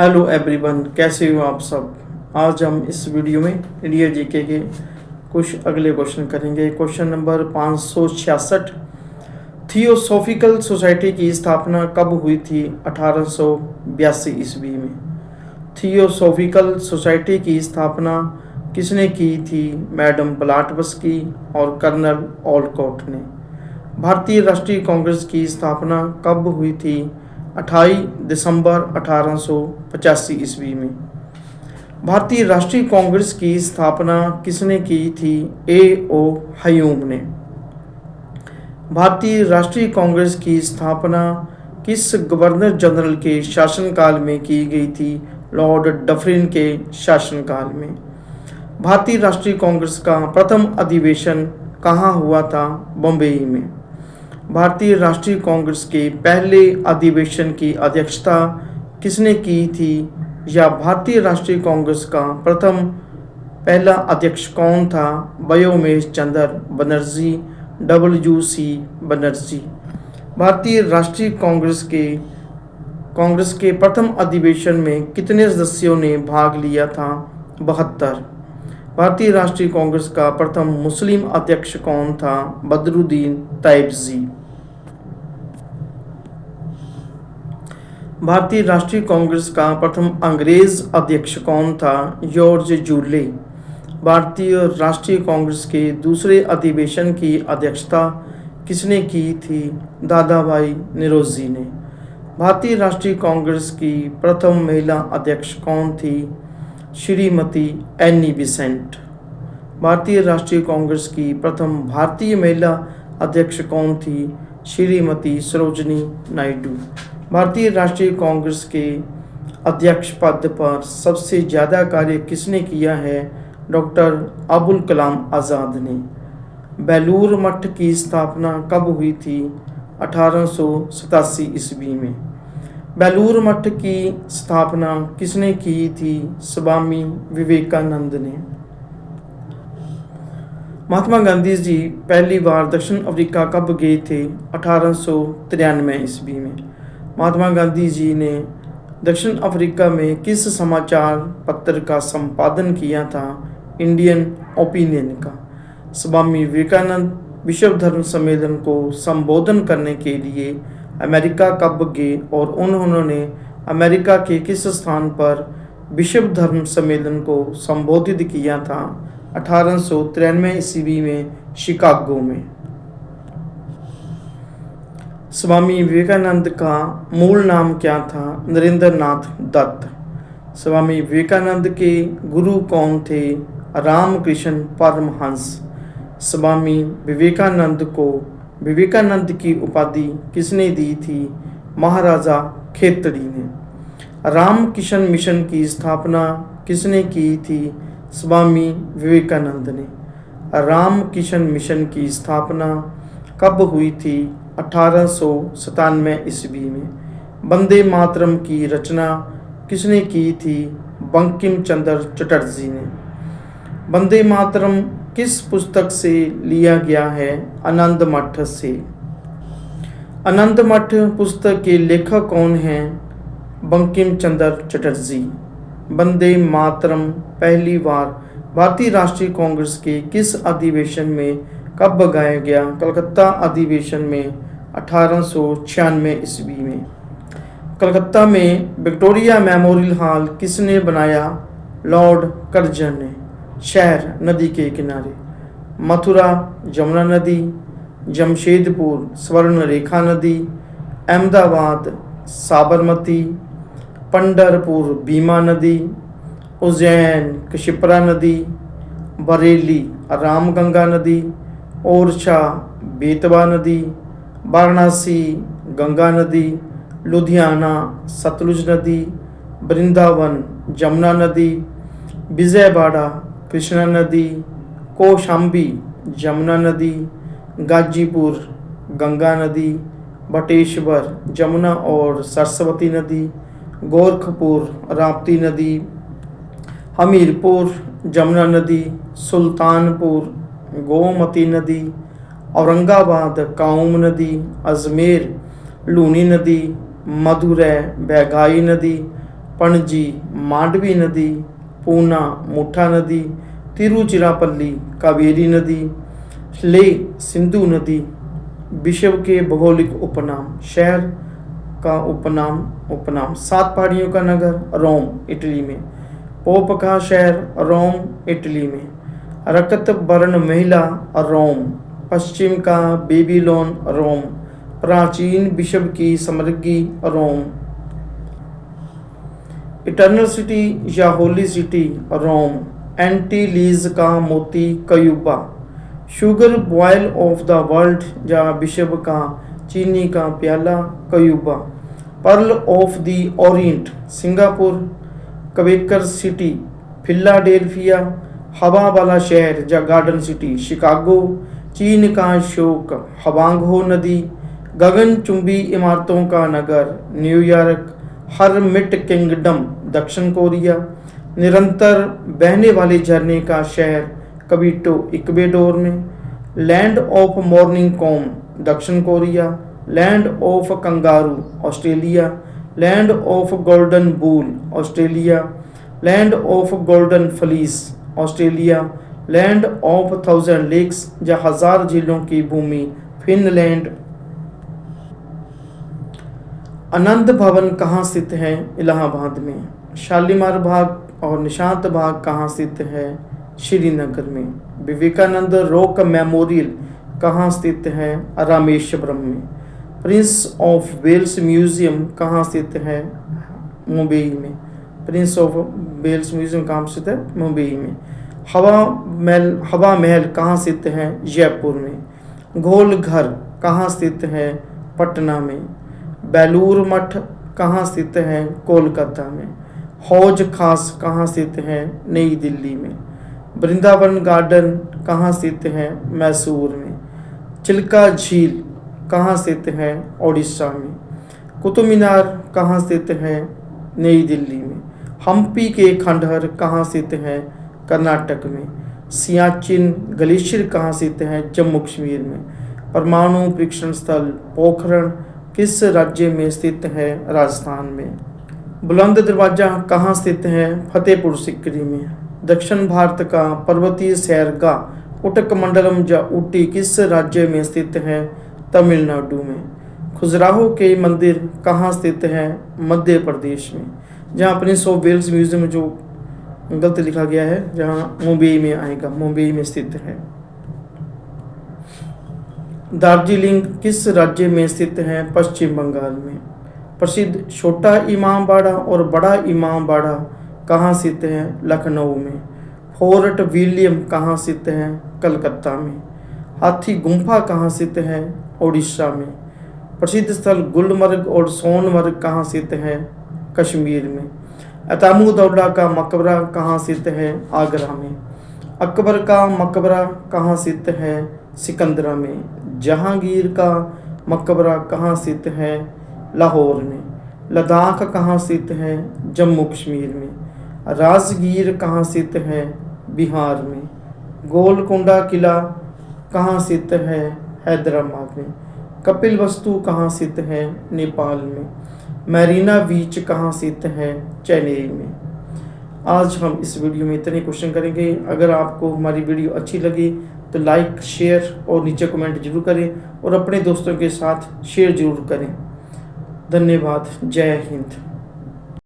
Hello everyone, कैसे हो आप सब। आज हम इस वीडियो में इंडिया जीके के कुछ अगले क्वेश्चन करेंगे। क्वेश्चन नंबर 566, थियोसॉफिकल सोसाइटी की स्थापना कब हुई थी? 1882 ईस्वी में। थियोसॉफिकल सोसाइटी की स्थापना किसने की थी? मैडम ब्लाटवस्की और कर्नल ओलकॉट ने। भारतीय राष्ट्रीय कांग्रेस की स्थापना कब हुई थी? 28 दिसंबर 1885 ईस्वी में। भारतीय राष्ट्रीय कांग्रेस की स्थापना किसने की थी? ए ओ ह्यूम ने। भारतीय राष्ट्रीय कांग्रेस की स्थापना किस गवर्नर जनरल के शासनकाल में की गई थी? लॉर्ड डफरिन के शासनकाल में। भारतीय राष्ट्रीय कांग्रेस का प्रथम अधिवेशन कहाँ हुआ था? बम्बई में। भारतीय राष्ट्रीय कांग्रेस के पहले अधिवेशन की अध्यक्षता किसने की थी? या भारतीय राष्ट्रीय कांग्रेस का पहला अध्यक्ष कौन था? व्योमेश चंद्र बनर्जी, WC बनर्जी। भारतीय राष्ट्रीय कांग्रेस के प्रथम अधिवेशन में कितने सदस्यों ने भाग लिया था? 72। भारतीय राष्ट्रीय कांग्रेस का प्रथम मुस्लिम अध्यक्ष कौन था? बदरुद्दीन तैयबजी। भारतीय राष्ट्रीय कांग्रेस का प्रथम अंग्रेज अध्यक्ष कौन था? जॉर्ज जूले। भारतीय राष्ट्रीय कांग्रेस के दूसरे अधिवेशन की अध्यक्षता किसने की थी? दादाभाई नौरोजी ने। भारतीय राष्ट्रीय कांग्रेस की प्रथम महिला अध्यक्ष कौन थी? Shrimati Annie Besant. भारतीय राष्ट्रीय कांग्रेस की प्रथम भारतीय महिला अध्यक्ष कौन थी? श्रीमती सरोजनी नायडू। भारतीय राष्ट्रीय कांग्रेस के अध्यक्ष पद पर सबसे ज़्यादा कार्य किसने किया है? डॉक्टर अबुल कलाम आज़ाद ने। बेलूर मठ की स्थापना कब हुई थी? 1887 ईस्वी में। बेलूर मठ की स्थापना किसने की थी? स्वामी विवेकानंद ने। महात्मा गांधी जी पहली बार दक्षिण अफ्रीका कब गए थे? 1893 ईस्वी में। महात्मा गांधी जी ने दक्षिण अफ्रीका में किस समाचार पत्र का संपादन किया था? इंडियन ओपिनियन का। स्वामी विवेकानंद विश्व धर्म सम्मेलन को संबोधन करने के लिए अमेरिका कब गए और उन्होंने अमेरिका के किस स्थान पर विश्व धर्म सम्मेलन को संबोधित किया था? 1893 ईस्वी में शिकागो में। स्वामी विवेकानंद का मूल नाम क्या था? नरेंद्रनाथ दत्त। स्वामी विवेकानंद के गुरु कौन थे? रामकृष्ण परमहंस। स्वामी विवेकानंद को विवेकानंद की उपाधि किसने दी थी? महाराजा खेतड़ी ने। रामकृष्ण मिशन की स्थापना किसने की थी? स्वामी विवेकानंद ने। रामकृष्ण मिशन की स्थापना कब हुई थी? 1897 ईस्वी में। वंदे मातरम की रचना किसने की थी? बंकिम चंद्र चटर्जी ने। वंदे मातरम किस पुस्तक से लिया गया है? आनंद मठ से। आनंद मठ पुस्तक के लेखक कौन हैं? बंकिम चंद्र चटर्जी। वंदे मातरम पहली बार भारतीय राष्ट्रीय कांग्रेस के किस अधिवेशन में कब गाया गया? कलकत्ता अधिवेशन में 1896 ईस्वी में। कलकत्ता में विक्टोरिया मेमोरियल हॉल किसने बनाया? लॉर्ड कर्जन ने। शहर नदी के किनारे। मथुरा जमुना नदी, जमशेदपुर स्वर्ण रेखा नदी, अहमदाबाद साबरमती, पंढरपुर भीमा नदी, उज्जैन कशिप्रा नदी, बरेली रामगंगा नदी, ओरछा बेतवा नदी, वाराणसी गंगा नदी, लुधियाना सतलुज नदी, वृंदावन जमुना नदी, विजयवाड़ा कृष्णा नदी, कौशाम्बी जमुना नदी, गाजीपुर गंगा नदी, बटेश्वर जमुना और सरस्वती नदी, गोरखपुर राप्ती नदी, हमीरपुर जमुना नदी, सुल्तानपुर गोमती नदी, औरंगाबाद काउम नदी, अजमेर लूनी नदी, मदुरै बैगाई नदी, पणजी मांडवी नदी, पूना मुठा नदी, तिरुचिरापल्ली कावेरी नदी, ले सिंधु नदी। विश्व के भौगोलिक उपनाम, शहर का उपनाम 7 पहाड़ियों का नगर रोम इटली में, पोप का शहर रोम इटली में, रक्त वर्ण महिला रोम, पश्चिम का बेबीलोन रोम, प्राचीन विश्व की समृद्धि रोम, इटर्नल सिटी या होली सिटी रोम, एंटीलीज का मोती Cuba, sugar bowl of the world या विश्व का चीनी का प्याला Cuba, pearl of the Orient Singapore, Quaker city Philadelphia, हवा वाला शहर या गार्डन सिटी शिकागो, चीन का शोक हवांगहो नदी, गगनचुंबी इमारतों का नगर न्यूयॉर्क, हरमिट किंगडम दक्षिण कोरिया, निरंतर बहने वाले झरने का शहर कबीटो इक्वेडोर में, लैंड ऑफ मॉर्निंग कॉम दक्षिण Korea, land of kangaroo Australia, land of golden wool Australia, land of golden fleece Australia, land of 1000 lakes या 1000 झीलों की भूमि फिनलैंड। आनंद भवन कहाँ स्थित है? इलाहाबाद में। शालीमार बाग और निशांत बाग कहाँ स्थित है? श्रीनगर में। विवेकानंद रॉक मेमोरियल कहाँ स्थित है? रामेश्वरम में। प्रिंस ऑफ वेल्स म्यूजियम कहाँ स्थित है? मुंबई में। प्रिंस ऑफ वेल्स म्यूजियम कहाँ स्थित है? मुंबई में। हवा महल कहाँ स्थित है? जयपुर में। गोल घर कहाँ स्थित है? पटना में। बेलूर मठ कहाँ स्थित है? कोलकाता में। हौज खास कहाँ स्थित है? नई दिल्ली में। वृंदावन गार्डन कहाँ स्थित है? मैसूर में। चिल्का झील कहाँ स्थित है? ओडिशा में। कुतुब मीनार कहाँ स्थित है? नई दिल्ली में। हम्पी के खंडहर कहाँ स्थित है? कर्नाटक में। सियाचिन ग्लेशियर कहाँ स्थित है? जम्मू कश्मीर में। परमाणु परीक्षण स्थल पोखरण किस राज्य में स्थित है? राजस्थान में। बुलंद दरवाजा कहाँ स्थित है? फतेहपुर सिकरी में। दक्षिण भारत का पर्वतीय सैरगाह उटकमंडलम या ऊटी किस राज्य में स्थित है? तमिलनाडु में। खजुराहो के मंदिर कहाँ स्थित है? मध्य प्रदेश में। जहाँ प्रिंस ऑफ वेल्स म्यूजियम जो गलत लिखा गया है, जहाँ मुंबई में आएगा, मुंबई में स्थित है। दार्जिलिंग किस राज्य में स्थित है? पश्चिम बंगाल में। प्रसिद्ध छोटा इमाम बाड़ा और बड़ा इमाम बाड़ा कहाँ स्थित है? लखनऊ में। फोर्ट विलियम कहाँ स्थित है? कलकत्ता में। हाथी गुम्फा कहाँ स्थित है? ओडिशा में। प्रसिद्ध स्थल गुलमर्ग और सोनमर्ग कहाँ स्थित है? कश्मीर में। अतामुद्दौला का मकबरा कहाँ स्थित है? आगरा में। अकबर का मकबरा कहाँ स्थित है? सिकंदरा में। जहांगीर का मकबरा कहाँ स्थित है? लाहौर में। लद्दाख कहाँ स्थित है? जम्मू कश्मीर में। राजगीर कहाँ स्थित है? बिहार में। गोलकोंडा किला कहाँ स्थित है? हैदराबाद में। कपिल वस्तु कहाँ स्थित है? नेपाल में। मैरीना बीच कहाँ स्थित है? चेन्नई में। आज हम इस वीडियो में इतने क्वेश्चन करेंगे। अगर आपको हमारी वीडियो अच्छी लगी तो लाइक, शेयर और नीचे कमेंट जरूर करें और अपने दोस्तों के साथ शेयर जरूर करें। धन्यवाद। जय हिंद।